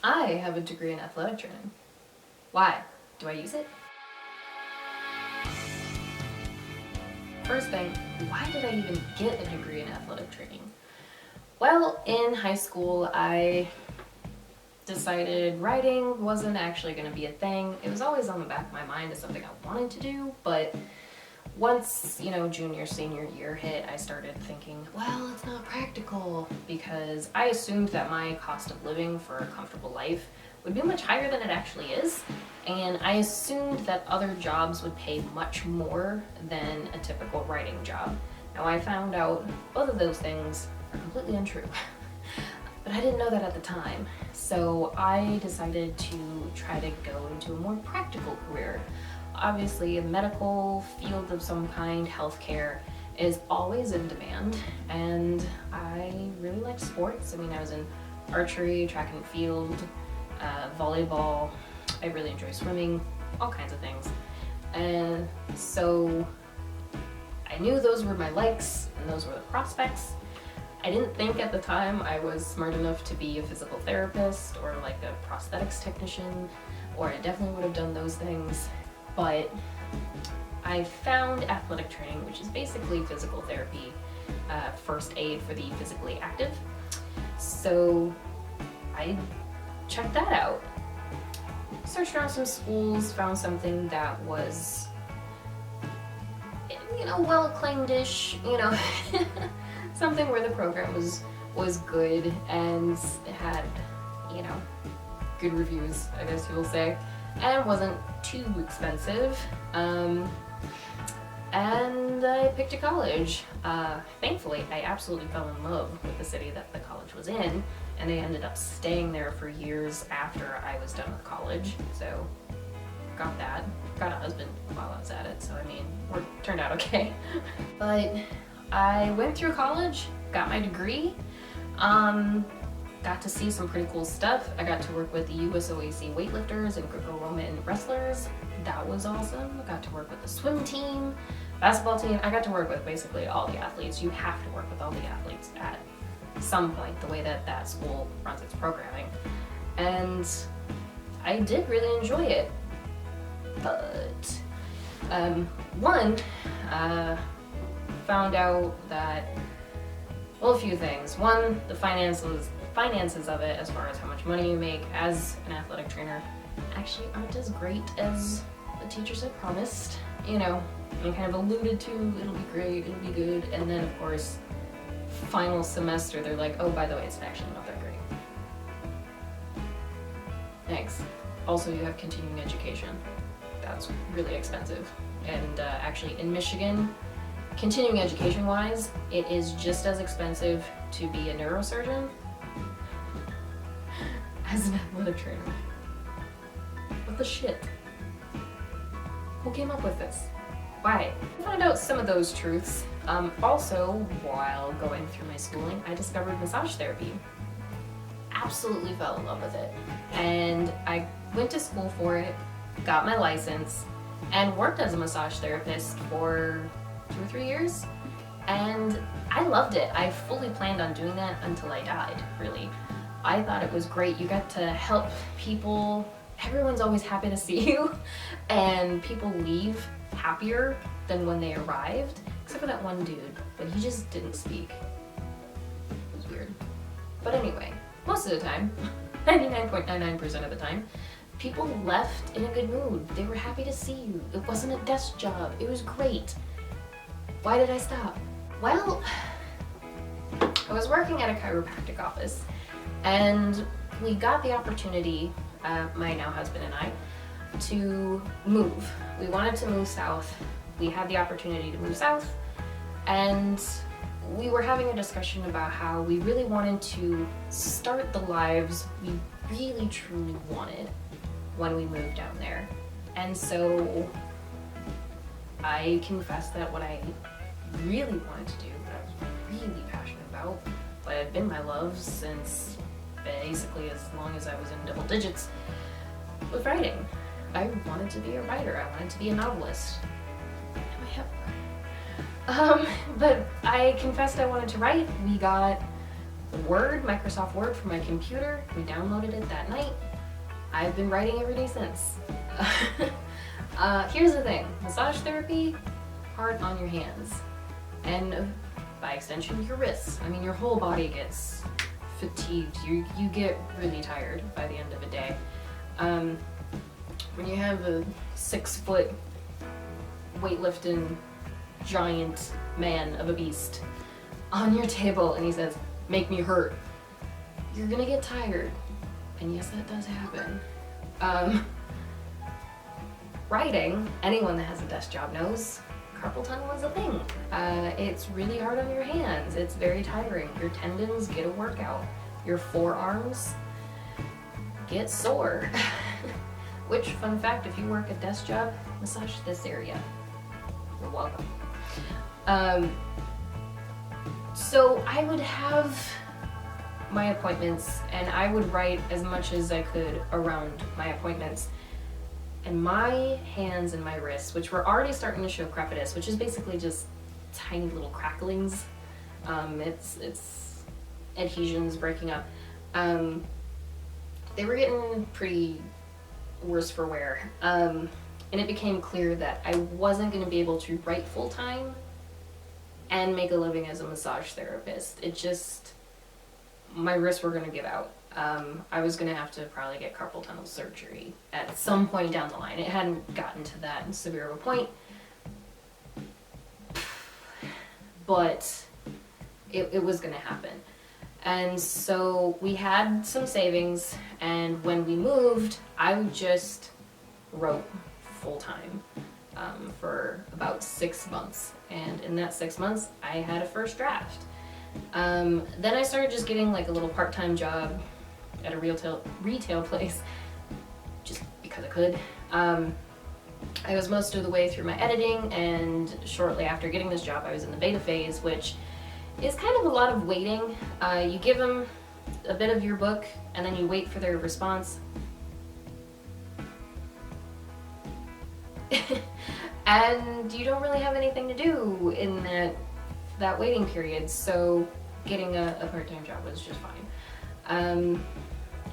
I have a degree in athletic training. Why? Do I use it? First thing, why did I even get a degree in athletic training? Well, in high school, I decided writing wasn't actually going to be a thing. It was always on the back of my mind as something I wanted to do, but once, junior, senior year hit, I started thinking, well, it's not practical, because I assumed that my cost of living for a comfortable life would be much higher than it actually is, and I assumed that other jobs would pay much more than a typical writing job. Now, I found out both of those things are completely untrue, but I didn't know that at the time, so I decided to try to go into a more practical career. Obviously, a medical field of some kind, healthcare, is always in demand, and I really liked sports. I was in archery, track and field, volleyball. I really enjoy swimming, all kinds of things. And so I knew those were my likes and those were the prospects. I didn't think at the time I was smart enough to be a physical therapist or like a prosthetics technician, or I definitely would have done those things. But I found athletic training, which is basically physical therapy, first aid for the physically active. So I checked that out. Searched around some schools, found something that was, well acclaimed-ish, something where the program was good and had, good reviews, I guess you will say, and wasn't too expensive. And I picked a college. Thankfully, I absolutely fell in love with the city that the college was in, and I ended up staying there for years after I was done with college. So, got that. Got a husband while I was at it, so it turned out okay. But I went through college, got my degree, got to see some pretty cool stuff. I got to work with the USOAC weightlifters and Greco-Roman wrestlers. That was awesome. I got to work with the swim team, basketball team. I got to work with basically all the athletes. You have to work with all the athletes at some point, the way that school runs its programming. And I did really enjoy it. But, found out that, a few things. One, the finances of it, as far as how much money you make as an athletic trainer, actually aren't as great as the teachers had promised. And kind of alluded to, it'll be great, it'll be good, and then of course, final semester, they're like, oh, by the way, it's actually not that great. Thanks. Also, you have continuing education. That's really expensive. And actually, in Michigan, continuing education-wise, it is just as expensive to be a neurosurgeon as an athletic trainer. What the shit? Who came up with this? Why? I found out some of those truths. Also, while going through my schooling, I discovered massage therapy. Absolutely fell in love with it. And I went to school for it, got my license, and worked as a massage therapist for 2 or 3 years. And I loved it. I fully planned on doing that until I died, really. I thought it was great. You got to help people. Everyone's always happy to see you, and people leave happier than when they arrived, except for that one dude, but he just didn't speak. It was weird. But anyway, most of the time, 99.99% of the time, people left in a good mood. They were happy to see you. It wasn't a desk job. It was great. Why did I stop? Well, I was working at a chiropractic office, and we got the opportunity, my now husband and I, to move. We wanted to move south. We had the opportunity to move south, and we were having a discussion about how we really wanted to start the lives we really truly wanted when we moved down there. And so I confessed that what I really wanted to do, what I was really passionate about, what had been my love since basically as long as I was in double digits, was writing. I wanted to be a writer. I wanted to be a novelist. Am I but I confessed I wanted to write. We got Word, Microsoft Word for my computer. We downloaded it that night. I've been writing every day since. Here's the thing, massage therapy, hard on your hands. And by extension, your wrists. I mean, your whole body gets fatigued. You get really tired by the end of a day. When you have a 6-foot weightlifting giant man of a beast on your table and he says, "Make me hurt," you're gonna get tired. And yes, that does happen. Writing, anyone that has a desk job knows, carpal tunnel is a thing. It's really hard on your hands. It's very tiring. Your tendons get a workout. Your forearms get sore. Which, fun fact, if you work a desk job, massage this area. You're welcome. So I would have my appointments and I would write as much as I could around my appointments. And my hands and my wrists, which were already starting to show crepitus, which is basically just tiny little cracklings. It's adhesions breaking up. They were getting pretty worse for wear. And it became clear that I wasn't going to be able to write full time and make a living as a massage therapist. It just, my wrists were going to give out. I was going to have to probably get carpal tunnel surgery at some point down the line. It hadn't gotten to that severe of a point, but it was going to happen. And so we had some savings, and when we moved, I just wrote full time for about 6 months. And in that 6 months, I had a first draft. Then I started just getting like a little part-time job at a retail place, just because I could. I was most of the way through my editing, and shortly after getting this job, I was in the beta phase, which is kind of a lot of waiting. You give them a bit of your book, and then you wait for their response. And you don't really have anything to do in that waiting period, so getting a part-time job was just fine.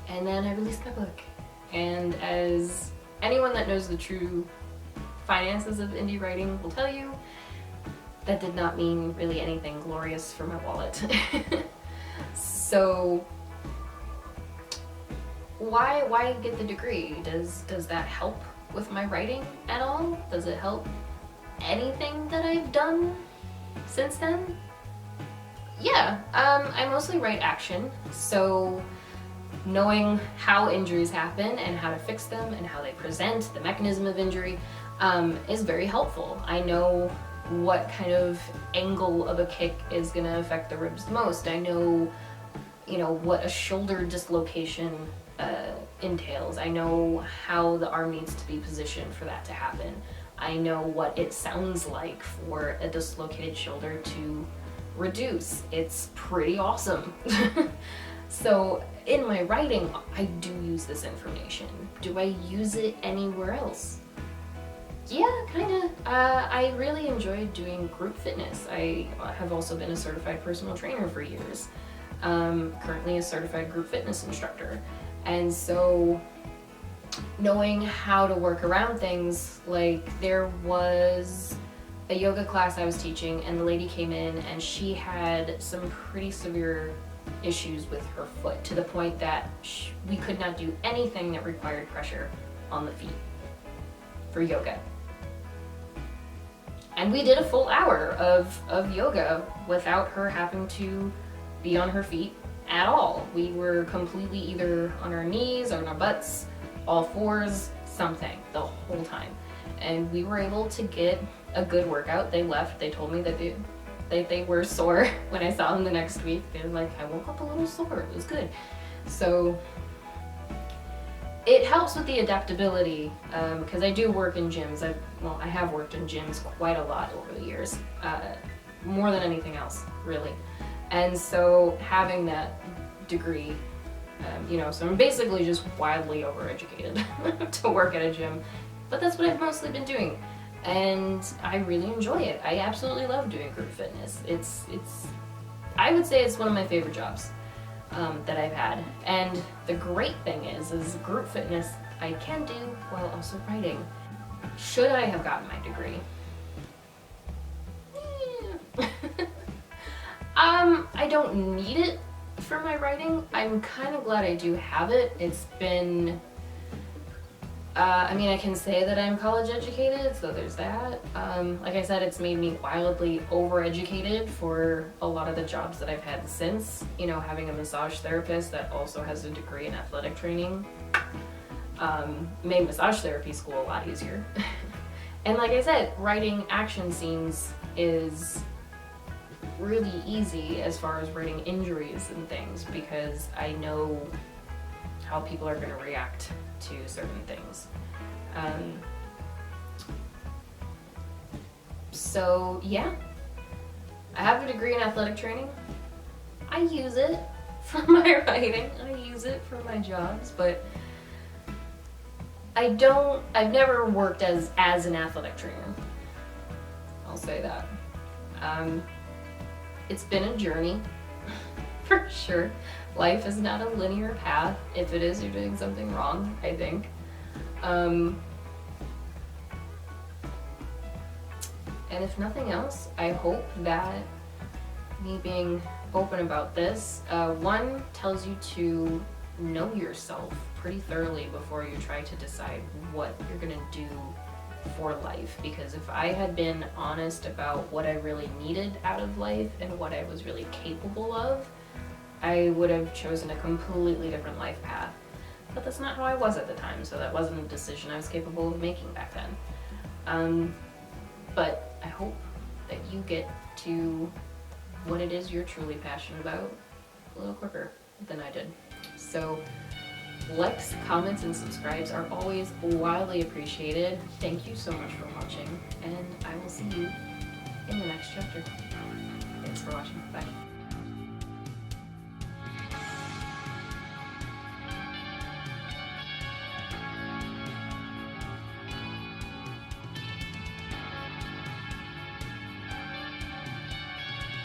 And then I released my book, and as anyone that knows the true finances of indie writing will tell you, that did not mean really anything glorious for my wallet. So why get the degree? Does that help with my writing at all? Does it help anything that I've done since then? Yeah, I mostly write action, so knowing how injuries happen and how to fix them and how they present, the mechanism of injury, is very helpful. I know what kind of angle of a kick is going to affect the ribs the most. I know, what a shoulder dislocation entails. I know how the arm needs to be positioned for that to happen. I know what it sounds like for a dislocated shoulder to reduce. It's pretty awesome. So in my writing, I do use this information. Do I use it anywhere else? Yeah, kinda. I really enjoyed doing group fitness. I have also been a certified personal trainer for years. Currently a certified group fitness instructor. And so knowing how to work around things, like there was a yoga class I was teaching and the lady came in and she had some pretty severe issues with her foot, to the point that we could not do anything that required pressure on the feet for yoga. And we did a full hour of yoga without her having to be on her feet at all. We were completely either on our knees, on our butts, all fours, something, the whole time. And we were able to get a good workout. They left, they told me that they were sore when I saw them the next week. They were like, I woke up a little sore, it was good. So it helps with the adaptability, because I do work in gyms. I have worked in gyms quite a lot over the years, more than anything else, really. And so having that degree, so I'm basically just wildly overeducated to work at a gym, but that's what I've mostly been doing. And I really enjoy it. I absolutely love doing group fitness. I would say it's one of my favorite jobs. that I've had. And the great thing is group fitness I can do while also writing. Should I have gotten my degree? I don't need it for my writing. I'm kind of glad I do have it. It's been, I mean, I can say that I'm college educated, so there's that. Like I said, it's made me wildly overeducated for a lot of the jobs that I've had since. You know, having a massage therapist that also has a degree in athletic training made massage therapy school a lot easier. And like I said, writing action scenes is really easy as far as writing injuries and things, because I know how people are going to react to certain things. So yeah, I have a degree in athletic training. I use it for my writing, I use it for my jobs, but I've never worked as an athletic trainer. I'll say that. It's been a journey, for sure. Life is not a linear path. If it is, you're doing something wrong, I think. And if nothing else, I hope that me being open about this, one, tells you to know yourself pretty thoroughly before you try to decide what you're gonna do for life. Because if I had been honest about what I really needed out of life and what I was really capable of, I would have chosen a completely different life path. But that's not how I was at the time, so that wasn't a decision I was capable of making back then. But I hope that you get to what it is you're truly passionate about a little quicker than I did. So likes, comments, and subscribes are always wildly appreciated. Thank you so much for watching, and I will see you in the next chapter. Thanks for watching. Bye.